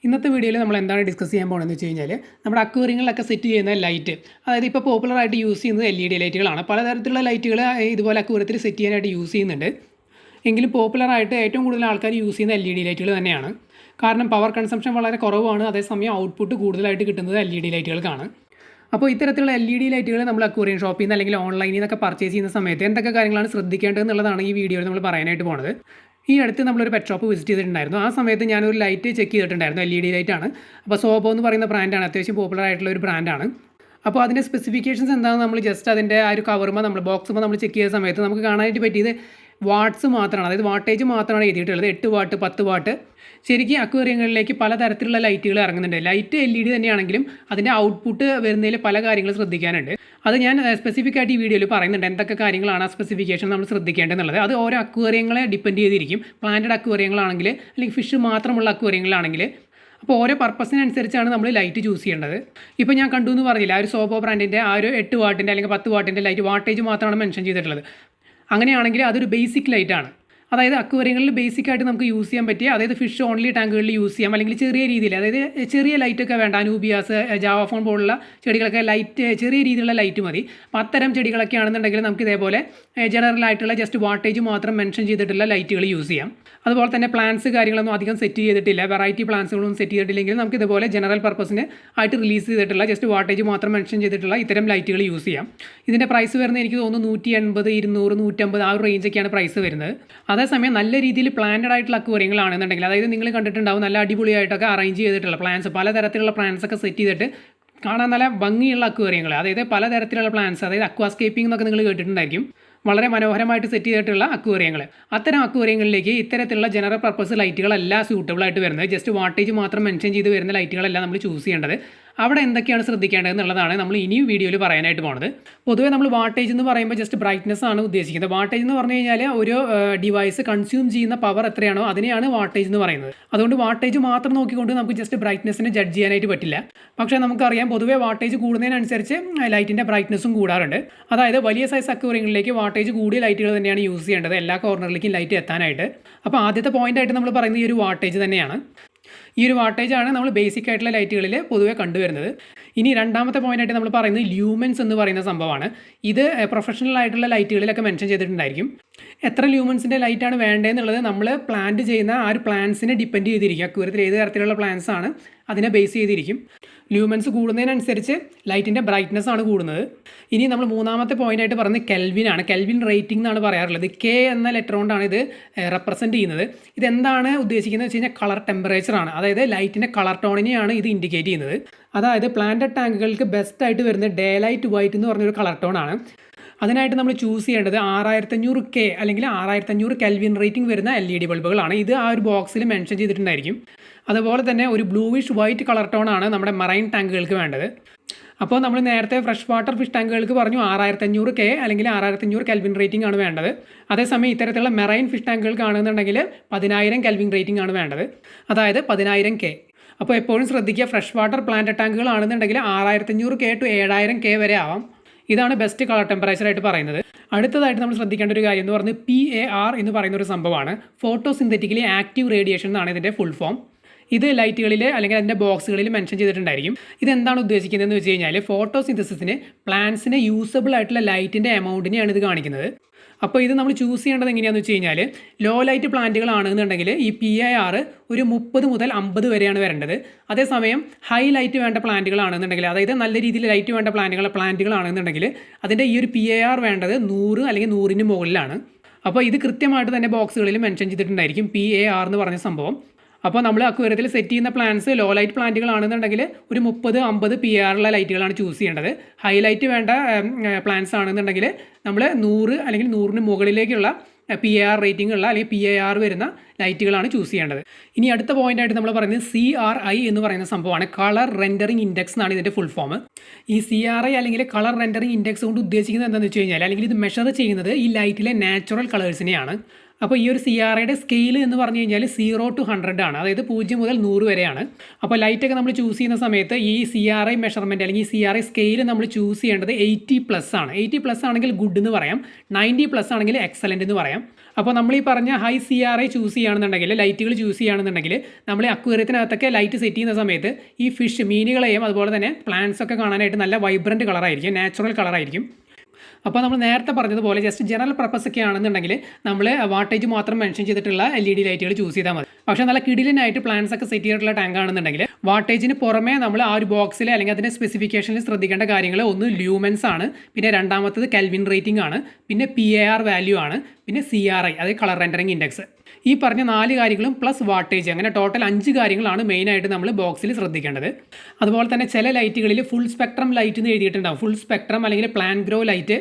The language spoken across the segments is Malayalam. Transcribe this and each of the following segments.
ഇന്നത്തെ വീഡിയോയിൽ നമ്മൾ എന്താണ് ഡിസ്കസ് ചെയ്യാൻ പോകുന്നതെന്ന് വെച്ച് കഴിഞ്ഞാൽ നമ്മുടെ അക്വേറിയങ്ങളിലൊക്കെ സെറ്റ് ചെയ്യുന്ന ലൈറ്റ്, അതായത് ഇപ്പോൾ പോപ്പുലറായിട്ട് യൂസ് ചെയ്യുന്നത് LED ലൈറ്റുകളാണ്. പലതരത്തിലുള്ള ലൈറ്റുകൾ ഇതുപോലെ അക്വേറിയത്തിൽ സെറ്റ് ചെയ്യാനായിട്ട് യൂസ് ചെയ്യുന്നുണ്ട്. എങ്കിലും പോപ്പുലറായിട്ട് ഏറ്റവും കൂടുതൽ ആൾക്കാർ യൂസ് ചെയ്യുന്ന LED ലൈറ്റുകൾ തന്നെയാണ്. കാരണം പവർ കൺസംഷൻ വളരെ കുറവാണ്, അതേസമയം ഔട്ട്പുട്ട് കൂടുതലായിട്ട് കിട്ടുന്നത് LED ലൈറ്റുകൾക്കാണ്. അപ്പോൾ ഇത്തരത്തിലുള്ള LED ലൈറ്റുകൾ നമ്മൾ അക്വേറിയം ഷോപ്പിൽ നിന്ന് അല്ലെങ്കിൽ ഓൺലൈനിൽ നിന്നൊക്കെ പർച്ചേസ് ചെയ്യുന്ന സമയത്ത് എന്തൊക്കെ കാര്യങ്ങളാണ് ശ്രദ്ധിക്കേണ്ടത് എന്നുള്ളതാണ് ഈ വീഡിയോയിൽ നമ്മൾ പറയാനായിട്ട് പോകുന്നത്. ഈ അടുത്ത് നമ്മളൊരു പെറ്റ് ഷോപ്പ് വിസിറ്റ് ചെയ്തിട്ടുണ്ടായിരുന്നു. ആ സമയത്ത് ഞാനൊരു ലൈറ്റ് ചെക്ക് ചെയ്തിട്ടുണ്ടായിരുന്നു. LED ലൈറ്റാണ്. അപ്പോൾ സോബോ എന്ന് പറയുന്ന ബ്രാൻഡാണ്, അത്യാവശ്യം പോപ്പുലർ ആയിട്ടുള്ള ഒരു ബ്രാൻഡാണ്. അപ്പോൾ അതിൻ്റെ സ്പെസിഫിക്കേഷൻസ് എന്താണെന്ന് നമ്മൾ ജസ്റ്റ് അതിൻ്റെ ആ ഒരു കവറുമ്പോൾ നമ്മൾ ബോക്സുമ്പോൾ നമ്മൾ ചെക്ക് ചെയ്ത സമയത്ത് നമുക്ക് കാണാനായിട്ട് പറ്റിയത് വാട്ട്സ് മാത്രമാണ്, അതായത് വാട്ടേജ് മാത്രമാണ് എഴുതിയിട്ടുള്ളത്. 8 വാട്ട്, 10 വാട്ട്. ശരിക്കും അക്വേറിയങ്ങളിലേക്ക് പലതരത്തിലുള്ള ലൈറ്റുകൾ ഇറങ്ങുന്നുണ്ട്. ലൈറ്റ് LED തന്നെയാണെങ്കിലും അതിൻ്റെ ഔട്ട്പുട്ട് വരുന്നതിൽ പല കാര്യങ്ങൾ ശ്രദ്ധിക്കാനുണ്ട്. അത് ഞാൻ സ്പെസിഫിക് ആയിട്ട് ഈ വീഡിയോയിൽ പറയുന്നുണ്ട്, എന്തൊക്കെ കാര്യങ്ങളാണ് ആ സ്പെസിഫിക്കേഷൻ നമ്മൾ ശ്രദ്ധിക്കേണ്ടതെന്നുള്ളത്. അത് ഓരോ അക്വേറിയങ്ങളെ ഡിപ്പെൻഡ് ചെയ്തിരിക്കും. പ്ലാന്റഡ് അക്വേറിയങ്ങളാണെങ്കിൽ അല്ലെങ്കിൽ ഫിഷ് മാത്രമുള്ള അക്വേറിയങ്ങളാണെങ്കിൽ, അപ്പോൾ ഓരോ പർപ്പസിനനുസരിച്ചാണ് നമ്മൾ ലൈറ്റ് ചൂസ് ചെയ്യേണ്ടത്. ഇപ്പോൾ ഞാൻ കണ്ടു എന്ന് പറഞ്ഞില്ല, ആ ഒരു സോബോ ബ്രാൻഡിൻ്റെ ആ ഒരു 8 വാട്ടിൻ്റെ അല്ലെങ്കിൽ 10 വാട്ടിൻ്റെ ലൈറ്റ് വാട്ടേജ് മാത്രമാണ് മെൻഷൻ ചെയ്തിട്ടുള്ളത്. അങ്ങനെയാണെങ്കിൽ അതൊരു ബേസിക് ലൈറ്റാണ്. അതായത് അക്വേറിയങ്ങളിൽ ബേസിക്കായിട്ട് നമുക്ക് യൂസ് ചെയ്യാൻ പറ്റിയ, അതായത് ഫിഷ് ഓൺലി ടാങ്കുകളിൽ യൂസ് ചെയ്യാം, അല്ലെങ്കിൽ ചെറിയ രീതിയിൽ, അതായത് ചെറിയ ലൈറ്റൊക്കെ വേണ്ട, അനൂബിയാസ്, ജാവഫോൺ പോലുള്ള ചെടികളൊക്കെ ലൈറ്റ് ചെറിയ രീതിയിലുള്ള ലൈറ്റ് മതി. അപ്പോൾ അത്തരം ചെടികളൊക്കെ ആണെന്നുണ്ടെങ്കിൽ നമുക്ക് ഇതേപോലെ ജനറൽ ആയിട്ടുള്ള ജസ്റ്റ് വാട്ടേജ് മാത്രം മെൻഷൻ ചെയ്തിട്ടുള്ള ലൈറ്റുകൾ യൂസ് ചെയ്യാം. അതുപോലെ തന്നെ പ്ലാന്റ്സ് കാര്യങ്ങളൊന്നും അധികം സെറ്റ് ചെയ്തിട്ടില്ല, വെറൈറ്റി പ്ലാന്റ്സുകളൊന്നും സെറ്റ് ചെയ്തിട്ടില്ലെങ്കിൽ നമുക്ക് ഇതുപോലെ ജനറൽ പർപ്പസിന് ആയിട്ട് റിലീസ് ചെയ്തിട്ടുള്ള ജസ്റ്റ് വാട്ടേജ് മാത്രം മെൻഷൻ ചെയ്തിട്ടുള്ള ഇത്തരം ലൈറ്റുകൾ യൂസ് ചെയ്യാം. ഇതിൻ്റെ പ്രൈസ് വരുന്നത് എനിക്ക് തോന്നുന്നു 180, 200, 150 ആ ഒരു റേഞ്ചൊക്കെയാണ് പ്രൈസ് വരുന്നത്. അതേസമയം നല്ല രീതിയിൽ പ്ലാന്റഡ് ആയിട്ടുള്ള അക്വേറിയങ്ങളാണെന്നുണ്ടെങ്കിൽ, അതായത് നിങ്ങൾ കണ്ടിട്ടുണ്ടാവും നല്ല അടിപൊളിയായിട്ടൊക്കെ അറേഞ്ച് ചെയ്തിട്ടുള്ള പ്ലാന്റ്സ്, പലതരത്തിലുള്ള പ്ലാന്റ്സ് ഒക്കെ സെറ്റ് ചെയ്തിട്ട് കാണാൻ നല്ല ഭംഗിയുള്ള അക്വേറിയങ്ങൾ, അതായത് പലതരത്തിലുള്ള പ്ലാന്റ്സ്, അതായത് അക്വാസ്കേപ്പിംഗ് എന്നൊക്കെ നിങ്ങൾ കേട്ടിട്ടുണ്ടായിരിക്കും. വളരെ മനോഹരമായിട്ട് സെറ്റ് ചെയ്തിട്ടുള്ള അക്വേറിയങ്ങൾ, അത്തരം അക്വേറിയങ്ങളിലേക്ക് ഇത്തരത്തിലുള്ള ജനറൽ പർപ്പസ് ലൈറ്റുകളല്ല സ്യൂട്ടബിൾ ആയിട്ട് വരുന്നത്. ജസ്റ്റ് വാട്ടേജ് മാത്രം മെൻഷൻ ചെയ്ത് വരുന്ന ലൈറ്റുകളല്ല നമ്മൾ ചൂസ് ചെയ്യേണ്ടത്. അവിടെ എന്തൊക്കെയാണ് ശ്രദ്ധിക്കേണ്ടത് എന്നുള്ളതാണ് നമ്മൾ ഇനിയും വീഡിയോയിൽ പറയാനായിട്ട് പോകുന്നത്. പൊതുവേ നമ്മൾ വാട്ടേജ് എന്ന് പറയുമ്പോൾ ജസ്റ്റ് ബ്രൈറ്റ്നസ് ആണ് ഉദ്ദേശിക്കുന്നത്. വാട്ടേജ് എന്ന് പറഞ്ഞു കഴിഞ്ഞാൽ ഒരു ഡിവൈസ് കൺസ്യൂം ചെയ്യുന്ന പവർ എത്രയാണോ അതിനെയാണ് വാട്ടേജ് എന്ന് പറയുന്നത്. അതുകൊണ്ട് വാട്ടേജ് മാത്രം നോക്കിക്കൊണ്ട് നമുക്ക് ജസ്റ്റ് ബ്രൈറ്റ്നസ്സിനെ ജഡ്ജ് ചെയ്യാനായിട്ട് പറ്റില്ല. പക്ഷേ നമുക്കറിയാം പൊതുവേ വാട്ടേജ് കൂടുന്നതിനനുസരിച്ച് ലൈറ്റിൻ്റെ ബ്രൈറ്റ്നസ്സും കൂടാറുണ്ട്. അതായത് വലിയ സൈസ് അക്വേറിയങ്ങളിലേക്ക് വാട്ടേജ് കൂടിയ ലൈറ്റുകൾ തന്നെയാണ് യൂസ് ചെയ്യേണ്ടത്, എല്ലാ കോർണറിലേക്കും ലൈറ്റ് എത്താനായിട്ട്. അപ്പോൾ ആദ്യത്തെ പോയിൻ്റായിട്ട് നമ്മൾ പറയുന്നത് ഈ ഒരു വാട്ടേജ് തന്നെയാണ്. ഈ ഒരു വാട്ടേജാണ് നമ്മൾ ബേസിക് ആയിട്ടുള്ള ലൈറ്റുകളിൽ പൊതുവെ കണ്ടുവരുന്നത്. ഇനി രണ്ടാമത്തെ പോയിൻ്റായിട്ട് നമ്മൾ പറയുന്നത് ലൂമൻസ് എന്ന് പറയുന്ന സംഭവമാണ്. ഇത് പ്രൊഫഷണൽ ആയിട്ടുള്ള ലൈറ്റുകളിലൊക്കെ മെൻഷൻ ചെയ്തിട്ടുണ്ടായിരിക്കും. എത്ര ലൂമൻസിൻ്റെ ലൈറ്റാണ് വേണ്ടതെന്നുള്ളത് നമ്മൾ പ്ലാന്റ് ചെയ്യുന്ന ആ ഒരു പ്ലാന്റ്സിനെ ഡിപ്പെൻഡ് ചെയ്തിരിക്കും. അക്വേറിയത്തിൽ ഏത് തരത്തിലുള്ള പ്ലാന്റ്സ് ആണ് അതിനെ ബേസ് ചെയ്തിരിക്കും. ലൂമൻസ് കൂടുന്നതിനനുസരിച്ച് ലൈറ്റിൻ്റെ ബ്രൈറ്റ്നസ് ആണ് കൂടുന്നത്. ഇനി നമ്മൾ മൂന്നാമത്തെ പോയിൻ്റായിട്ട് പറയുന്നത് കെൽവിനാണ്. കെൽവിൻ റേറ്റിംഗ് എന്നാണ് പറയാറുള്ളത്. K എന്ന ലെറ്റർ കൊണ്ടാണ് ഇത് റെപ്രസെൻറ്റ് ചെയ്യുന്നത്. ഇതെന്താണ് ഉദ്ദേശിക്കുന്നത് വെച്ച് കഴിഞ്ഞാൽ കളർ ടെമ്പറേച്ചറാണ്. അതായത് ലൈറ്റിൻ്റെ കളർ ടോണിനെയാണ് ഇത് ഇൻഡിക്കേറ്റ് ചെയ്യുന്നത്. അതായത് പ്ലാന്റഡ് ടാങ്കുകൾക്ക് ബെസ്റ്റായിട്ട് വരുന്നത് ഡേ ലൈറ്റ് വൈറ്റ് എന്ന് പറഞ്ഞൊരു കളർ ടോണാണ്. അതിനായിട്ട് നമ്മൾ ചൂസ് ചെയ്യേണ്ടത് 6500K അല്ലെങ്കിൽ 6500 കെൽവിൻ റേറ്റിംഗ് വരുന്ന LED ബൾബുകളാണ്. ഇത് ആ ഒരു ബോക്സിൽ മെൻഷൻ ചെയ്തിട്ടുണ്ടായിരിക്കും. അതുപോലെ തന്നെ ഒരു ബ്ലൂവിഷ് വൈറ്റ് കളർ ടോണാണ് നമ്മുടെ മറൈൻ ടാങ്കുകൾക്ക് വേണ്ടത്. അപ്പോൾ നമ്മൾ നേരത്തെ ഫ്രഷ് വാട്ടർ ഫിഷ് ടാങ്കുകൾക്ക് പറഞ്ഞു 6500K അല്ലെങ്കിൽ 6500 കെൽവിൻ റേറ്റിംഗ് ആണ് വേണ്ടത്. അതേസമയം ഇത്തരത്തിലുള്ള മെറൈൻ ഫിഷ് ടാങ്കുകൾക്ക് ആണെന്നുണ്ടെങ്കിൽ 10000 കെൽവിൻ റേറ്റിംഗ് ആണ് വേണ്ടത്, അതായത് 10000K. അപ്പോൾ എപ്പോഴും ശ്രദ്ധിക്കുക, ഫ്രഷ് വാട്ടർ പ്ലാന്റ് ടാങ്കുകൾ ആണെന്നുണ്ടെങ്കിൽ 6500K to 7000K വരെ ആവാം. ഇതാണ് ബെസ്റ്റ് കളർ ടെമ്പറേച്ചറായിട്ട് പറയുന്നത്. അടുത്തതായിട്ട് നമ്മൾ ശ്രദ്ധിക്കേണ്ട ഒരു കാര്യം എന്ന് പറയുന്നത് PAR എന്ന് പറയുന്ന ഒരു സംഭവമാണ്. ഫോട്ടോസിന്തറ്റിക്കലി ആക്റ്റീവ് റേഡിയേഷൻ എന്നാണ് ഇതിൻ്റെ ഫുൾ ഫോം. ഇത് ലൈറ്റുകളിൽ അല്ലെങ്കിൽ അതിൻ്റെ ബോക്സുകളിൽ മെൻഷൻ ചെയ്തിട്ടുണ്ടായിരിക്കും. ഇതെന്താണ് ഉദ്ദേശിക്കുന്നതെന്ന് വെച്ച് കഴിഞ്ഞാൽ ഫോട്ടോസിന്തസിസിന് പ്ലാന്റ്സിന് യൂസബിൾ ആയിട്ടുള്ള ലൈറ്റിൻ്റെ എമൗണ്ടിനെയാണ് ഇത് കാണിക്കുന്നത്. അപ്പോൾ ഇത് നമ്മൾ ചൂസ് ചെയ്യേണ്ടത് എങ്ങനെയാണെന്ന് വെച്ച് കഴിഞ്ഞാൽ ലോ ലൈറ്റ് പ്ലാന്റുകളാണെന്നുണ്ടെങ്കിൽ ഈ PAR ഒരു 30 മുതൽ 50 വരെയാണ് വരേണ്ടത്. അതേസമയം ഹൈ ലൈറ്റ് വേണ്ട പ്ലാന്റുകളാണെന്നുണ്ടെങ്കിൽ, അതായത് നല്ല രീതിയിൽ ലൈറ്റ് വേണ്ട പ്ലാന്റുകളാണെന്നുണ്ടെങ്കിൽ അതിൻ്റെ ഈ ഒരു PAR വേണ്ടത് 100 അല്ലെങ്കിൽ 100ന് മുകളിലാണ്. അപ്പോൾ ഇത് കൃത്യമായിട്ട് തന്നെ ബോക്സുകളിൽ മെൻഷൻ ചെയ്തിട്ടുണ്ടായിരിക്കും PAR എന്ന് പറഞ്ഞ സംഭവം. അപ്പോൾ നമ്മൾ അക്വേറിയത്തിൽ സെറ്റ് ചെയ്യുന്ന പ്ലാന്റ്സ് ലോ ലൈറ്റ് പ്ലാന്റുകളാണെന്നുണ്ടെങ്കിൽ ഒരു 30-50 PAR ഉള്ള ലൈറ്റുകളാണ് ചൂസ് ചെയ്യേണ്ടത്. ഹൈലൈറ്റ് വേണ്ട പ്ലാന്റ്സ് ആണെന്നുണ്ടെങ്കിൽ നമ്മൾ 100 അല്ലെങ്കിൽ 100ന് മുകളിലേക്കുള്ള PAR റേറ്റിംഗ് ഉള്ള അല്ലെങ്കിൽ PAR വരുന്ന ലൈറ്റുകളാണ് ചൂസ് ചെയ്യേണ്ടത്. ഇനി അടുത്ത പോയിൻ്റായിട്ട് നമ്മൾ പറയുന്നത് CRI എന്ന് പറയുന്ന സംഭവമാണ്. കളർ റെൻഡറിങ് ഇൻഡെക്സ് എന്നാണ് ഇതിൻ്റെ ഫുൾ ഫോം. ഈ CRI അല്ലെങ്കിൽ കളർ റെൻഡറിങ് ഇൻഡെക്സ് കൊണ്ട് ഉദ്ദേശിക്കുന്നത് എന്താണെന്ന് വെച്ച് കഴിഞ്ഞാൽ, അല്ലെങ്കിൽ ഇത് മെഷർ ചെയ്യുന്നത് ഈ ലൈറ്റിലെ നാച്ചുറൽ കളേഴ്സിനെയാണ്. അപ്പോൾ ഈ ഒരു CRIയുടെ സ്കെയിൽ എന്ന് പറഞ്ഞു കഴിഞ്ഞാൽ 0 to 100 ആണ്, അതായത് 0 മുതൽ 100 വരെയാണ്. അപ്പോൾ ലൈറ്റൊക്കെ നമ്മൾ ചൂസ് ചെയ്യുന്ന സമയത്ത് ഈ CRI മെഷർമെൻറ്റ് അല്ലെങ്കിൽ ഈ CRI സ്കെയിൽ നമ്മൾ ചൂസ് ചെയ്യേണ്ടത് 80+ ആണ്. 80+ ആണെങ്കിൽ ഗുഡ് എന്ന് പറയാം, 90+ ആണെങ്കിൽ എക്സലൻ്റ് എന്ന് പറയാം. അപ്പോൾ നമ്മൾ ഈ പറഞ്ഞ ഹൈ CRI ചൂസ് ചെയ്യുകയാണെന്നുണ്ടെങ്കിൽ, ലൈറ്റുകൾ ചൂസ് ചെയ്യുകയാണെന്നുണ്ടെങ്കിൽ, നമ്മൾ അക്വേറിയത്തിനകത്തൊക്കെ ലൈറ്റ് സെറ്റ് ചെയ്യുന്ന സമയത്ത് ഈ ഫിഷ്, മീനുകളെയും അതുപോലെ തന്നെ പ്ലാന്റ്സ് ഒക്കെ കാണാനായിട്ട് നല്ല വൈബ്രൻറ്റ് കളറായിരിക്കും, നാച്ചുറൽ കളറായിരിക്കും. അപ്പോൾ നമ്മൾ നേരത്തെ പറഞ്ഞതുപോലെ ജസ്റ്റ് ജനറൽ പർപ്പസ് ഒക്കെ ആണെന്നുണ്ടെങ്കിൽ നമ്മൾ വാട്ടേജ് മാത്രം മെൻഷൻ ചെയ്തിട്ടുള്ള LED ലൈറ്റുകൾ ചൂസ് ചെയ്താൽ മതി. പക്ഷേ നല്ല കിടിലനായിട്ട് പ്ലാന്റ്സ് ഒക്കെ സെറ്റ് ചെയ്തിട്ടുള്ള ടാങ്ക് ആണെന്നുണ്ടെങ്കിൽ വാട്ടേജിന് പുറമേ നമ്മൾ ആ ഒരു ബോക്സിൽ അല്ലെങ്കിൽ അതിൻ്റെ സ്പെസിഫിക്കേഷനിൽ ശ്രദ്ധിക്കേണ്ട കാര്യങ്ങൾ ഒന്ന് ലൂമൻസ് ആണ്, പിന്നെ രണ്ടാമത്തത് കെൽവിൻ റേറ്റിംഗ് ആണ്, പിന്നെ PAR വാല്യൂ ആണ്, പിന്നെ CRI അതായത് കളർ റെൻഡറിങ് ഇൻഡെക്സ്. ഈ പറഞ്ഞ 4 കാര്യങ്ങളും പ്ലസ് വാട്ടേജ്, അങ്ങനെ ടോട്ടൽ 5 കാര്യങ്ങളാണ് മെയിനായിട്ട് നമ്മൾ ബോക്സിൽ ശ്രദ്ധിക്കേണ്ടത്. അതുപോലെ തന്നെ ചില ലൈറ്റുകളിൽ ഫുൾ സ്പെക്ട്രം ലൈറ്റ് എന്ന് എഴുതിയിട്ടുണ്ടാവും. ഫുൾ സ്പെക്ട്രം അല്ലെങ്കിൽ പ്ലാൻ ഗ്രോ ലൈറ്റ്.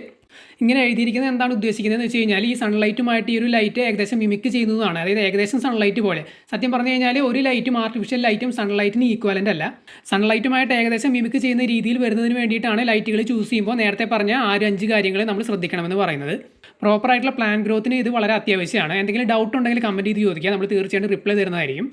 ഇങ്ങനെ എഴുതിയിരിക്കുന്നത് എന്താണ് ഉദ്ദേശിക്കുന്നത് എന്ന് വെച്ച് കഴിഞ്ഞാൽ ഈ സൺലൈറ്റുമായിട്ട് ഈ ഒരു ലൈറ്റ് ഏകദേശം മിമിക്ക് ചെയ്യുന്നതാണ്. അതായത് ഏകദേശം സൺലൈറ്റ് പോലെ. സത്യം പറഞ്ഞു കഴിഞ്ഞാൽ ഒരു ലൈറ്റും ആർട്ടിഫിഷ്യൽ ലൈറ്റും സൺലൈറ്റിന് ഈക്വലൻ്റ് അല്ല. സൺലൈറ്റുമായിട്ട് ഏകദേശം മിമിക്ക് ചെയ്യുന്ന രീതിയിൽ വരുന്നതിന് വേണ്ടിയിട്ടാണ് ലൈറ്റുകൾ ചൂസ് ചെയ്യുമ്പോൾ നേരത്തെ പറഞ്ഞ 5 കാര്യങ്ങൾ നമ്മൾ ശ്രദ്ധിക്കണമെന്ന് പറയുന്നത്. പ്രോപ്പറായിട്ടുള്ള പ്ലാൻ ഗ്രോത്തിന് ഇത് വളരെ അത്യാവശ്യമാണ്. എന്തെങ്കിലും ഡൗട്ട് ഉണ്ടെങ്കിൽ കമൻറ്റ് ചെയ്ത് ചോദിക്കുക, നമ്മൾ തീർച്ചയായിട്ടും റിപ്ലൈ തരുന്നതായിരിക്കും.